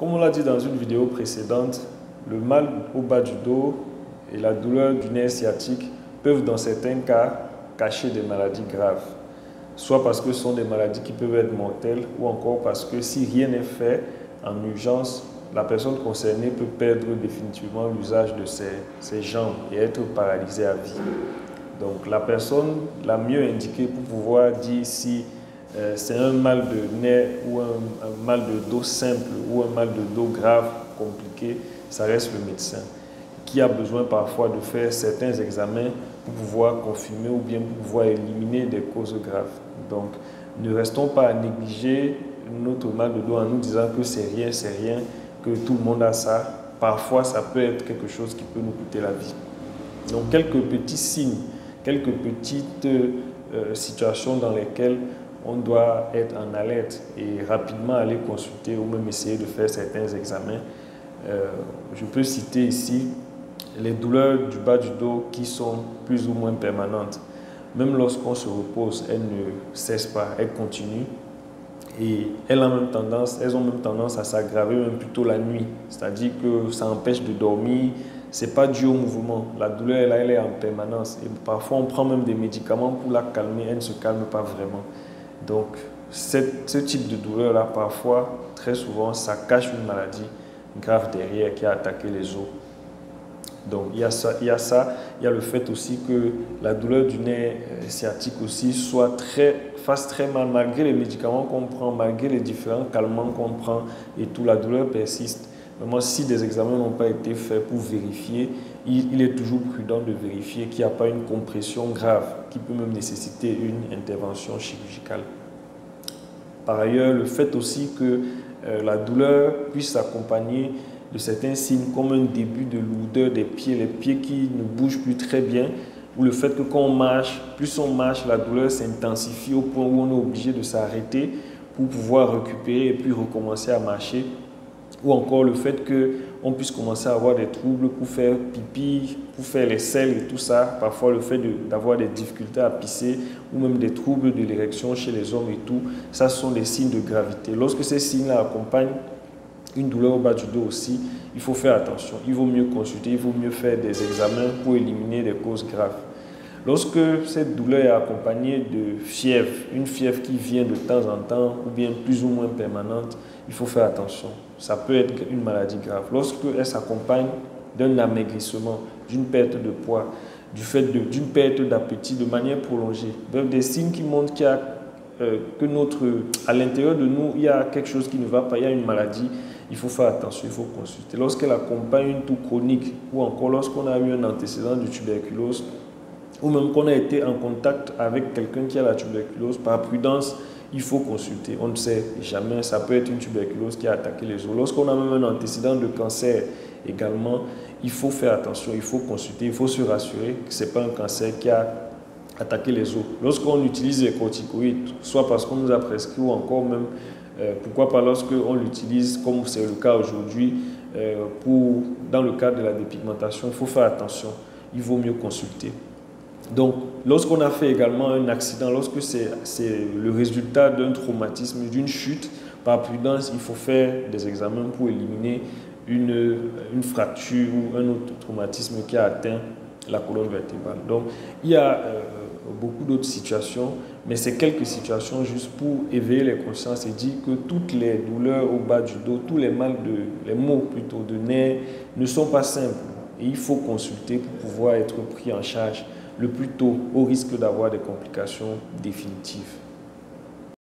Comme on l'a dit dans une vidéo précédente, le mal au bas du dos et la douleur du nerf sciatique peuvent dans certains cas cacher des maladies graves. Soit parce que ce sont des maladies qui peuvent être mortelles ou encore parce que si rien n'est fait en urgence, la personne concernée peut perdre définitivement l'usage de ses jambes et être paralysée à vie. Donc la personne la mieux indiquée pour pouvoir dire si c'est un mal de nerf ou un mal de dos simple ou un mal de dos grave, compliqué, ça reste le médecin qui a besoin parfois de faire certains examens pour pouvoir confirmer ou bien pour pouvoir éliminer des causes graves. Donc ne restons pas à négliger notre mal de dos en nous disant que c'est rien, que tout le monde a ça. Parfois ça peut être quelque chose qui peut nous coûter la vie. Donc quelques petits signes, quelques petites situations dans lesquelles on doit être en alerte et rapidement aller consulter ou même essayer de faire certains examens. Je peux citer ici les douleurs du bas du dos qui sont plus ou moins permanentes. Même lorsqu'on se repose, elles ne cessent pas, elles continuent. Et elles ont même tendance à s'aggraver même plutôt la nuit. C'est-à-dire que ça empêche de dormir. Ce n'est pas dû au mouvement. La douleur, là, elle est en permanence. Et parfois, on prend même des médicaments pour la calmer. Elle ne se calme pas vraiment. Donc, ce type de douleur-là, parfois, très souvent, ça cache une maladie grave derrière qui a attaqué les os. Donc, il y a ça. Il y a le fait aussi que la douleur du nerf sciatique aussi fasse très mal, malgré les médicaments qu'on prend, malgré les différents calmants qu'on prend et tout, la douleur persiste. Vraiment, si des examens n'ont pas été faits pour vérifier, il est toujours prudent de vérifier qu'il n'y a pas une compression grave qui peut même nécessiter une intervention chirurgicale. Par ailleurs, le fait aussi que la douleur puisse s'accompagner de certains signes comme un début de lourdeur des pieds, les pieds qui ne bougent plus très bien, ou le fait que quand on marche, plus on marche, la douleur s'intensifie au point où on est obligé de s'arrêter pour pouvoir récupérer et puis recommencer à marcher. Ou encore le fait qu'on puisse commencer à avoir des troubles pour faire pipi, pour faire les selles et tout ça. Parfois le fait d'avoir des difficultés à pisser ou même des troubles de l'érection chez les hommes et tout. Ça, ce sont des signes de gravité. Lorsque ces signes-là accompagnent une douleur au bas du dos aussi, il faut faire attention. Il vaut mieux consulter, il vaut mieux faire des examens pour éliminer des causes graves. Lorsque cette douleur est accompagnée de fièvre, une fièvre qui vient de temps en temps ou bien plus ou moins permanente, il faut faire attention. Ça peut être une maladie grave. Lorsque elle s'accompagne d'un amaigrissement, d'une perte de poids, d'une perte d'appétit de manière prolongée, des signes qui montrent qu'il y a, à l'intérieur de nous, il y a quelque chose qui ne va pas, il y a une maladie, il faut faire attention, il faut consulter. Lorsqu'elle accompagne une toux chronique ou encore lorsqu'on a eu un antécédent de tuberculose, ou même qu'on a été en contact avec quelqu'un qui a la tuberculose, par prudence, il faut consulter. On ne sait jamais, ça peut être une tuberculose qui a attaqué les os. Lorsqu'on a même un antécédent de cancer également, il faut faire attention, il faut consulter, il faut se rassurer que ce n'est pas un cancer qui a attaqué les os. Lorsqu'on utilise les corticoïdes, soit parce qu'on nous a prescrit ou encore même, pourquoi pas lorsqu'on l'utilise, comme c'est le cas aujourd'hui, dans le cadre de la dépigmentation, il faut faire attention, il vaut mieux consulter. Donc, lorsqu'on a fait également un accident, lorsque c'est le résultat d'un traumatisme, d'une chute, par prudence, il faut faire des examens pour éliminer une fracture ou un autre traumatisme qui a atteint la colonne vertébrale. Donc, il y a beaucoup d'autres situations, mais c'est quelques situations juste pour éveiller les consciences et dire que toutes les douleurs au bas du dos, tous les maux plutôt de nerfs ne sont pas simples. Et il faut consulter pour pouvoir être pris en charge le plus tôt au risque d'avoir des complications définitives.